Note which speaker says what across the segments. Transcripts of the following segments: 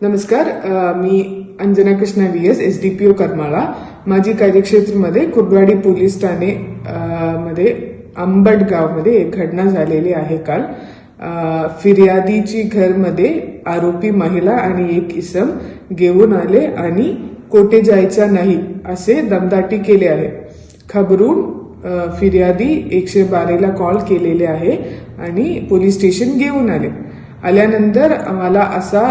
Speaker 1: नमस्कार, मी Anjana Krishna VS SDPO Karmala. माझी कार्यक्षेत्रामध्ये Kurduwadi police Thane मध्ये अंबड गावमध्ये एक घटना झालेली आहे. काल फिर्यादीची घरमध्ये आरोपी महिला आणि एक इसम घेऊन आले आणि कोठे जायचा नाही असे दमदाटी केले आहे. खबरून फिर्यादी 112ला कॉल केलेले आहे आणि पोलीस स्टेशन घेऊन आल्यानंतर आम्हाला असा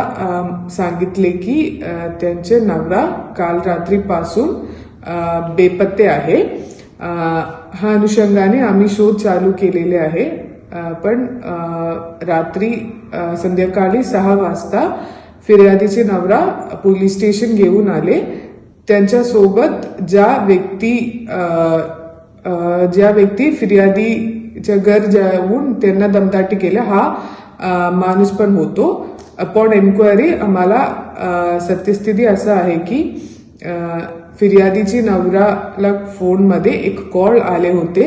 Speaker 1: सांगितले की त्यांचे नवरा काल रात्रीपासून बेपत्ते आहे. हा अनुषंगाने आम्ही शोध चालू केलेले आहे. पण रात्री संध्याकाळी 6 वाजता फिर्यादीचे नवरा पोलीस स्टेशन घेऊन आले. त्यांच्या सोबत ज्या व्यक्ती फिर्यादीच्या घर जाऊन त्यांना दमदाटी केल्या हा माणूस पण होतो. अपॉन एन्क्वायरी आम्हाला सत्यस्थिती असं आहे की फिर्यादीची नवराला फोनमध्ये एक कॉल आले होते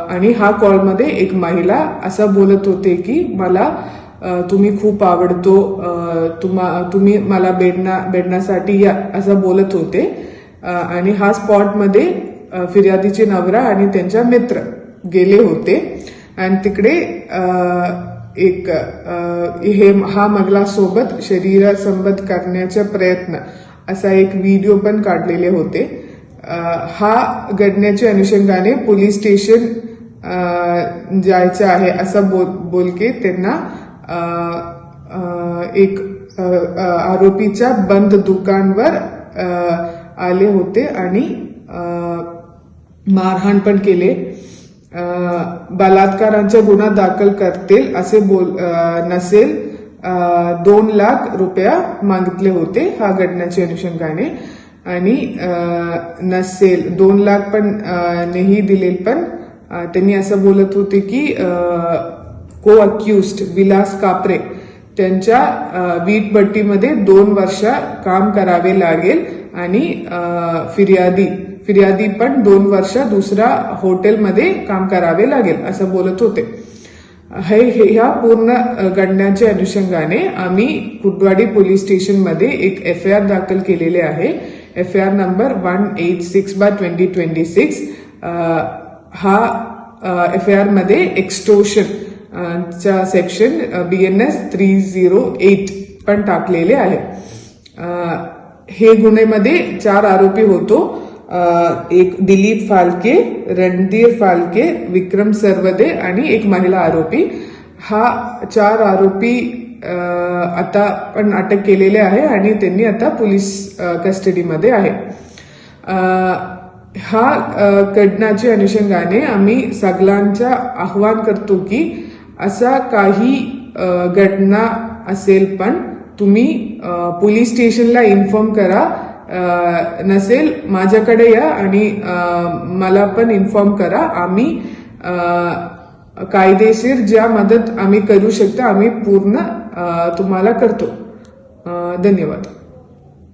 Speaker 1: आणि हा कॉलमध्ये एक महिला असं बोलत होते की मला तुम्ही खूप आवडतो, तुम्ही मला भेटण्यासाठी या असं बोलत होते. आणि हा स्पॉटमध्ये फिर्यादीचे नवरा आणि त्यांचा मित्र गेले होते आणि तिकडे हा महिला सोबत शरीरासंबंध करण्याचा प्रयत्न असा एक व्हिडिओ पण काढलेले होते. हा घटनेच्या अनुषंगाने पोलीस स्टेशन जायचं आहे असं बोलके त्यांना एक आरोपीच्या बंद दुकानवर आले होते आणि मारहाण पण केले. बलात्काराचा गुन्हा दाखल करतील असे नसेल 2 लाख रुपये मागितले होते हा घटनेच्या अनुषंगाने आणि नसेल 2 लाख पण नाही दिले. पण त्यांनी असं बोलत होते की को अक्युज्ड विलास कापरे त्यांच्या वीटभट्टीमध्ये 2 वर्ष काम करावे लागेल आणि फिर्यादी पण 2 वर्ष दुसऱ्या हॉटेलमध्ये काम करावे लागेल असं बोलत होते. ह्या पूर्ण घटनेच्या अनुषंगाने आम्ही कुर्डवाडी पोलीस स्टेशनमध्ये एक FIR दाखल केलेले आहे. FIR number 186/2026. हा FIR मध्ये एक्स्टोर्शन चा सेक्शन BNS 308 पण टाकलेले आहे. हे गुन्ह्यामध्ये 4 आरोपी होतो. एक दिलीप फालके, रणधीर फालके, विक्रम सरवदे आणि एक महिला आरोपी. हा 4 आरोपी आता पण अटक केलेले आहे आणि त्यांनी आता पोलीस कस्टडीमध्ये आहे. हा घटनाच्या अनुषंगाने आम्ही सगळ्यांचा आवाहन करतो की असा काही घटना असेल पण तुम्ही पोलीस स्टेशनला इन्फॉर्म करा. नसेल माझ्याकडे या आणि मला पण इन्फॉर्म करा. आम्ही कायदेशीर ज्या मदत आम्ही करू शकतो आम्ही पूर्ण तुम्हाला करतो. धन्यवाद.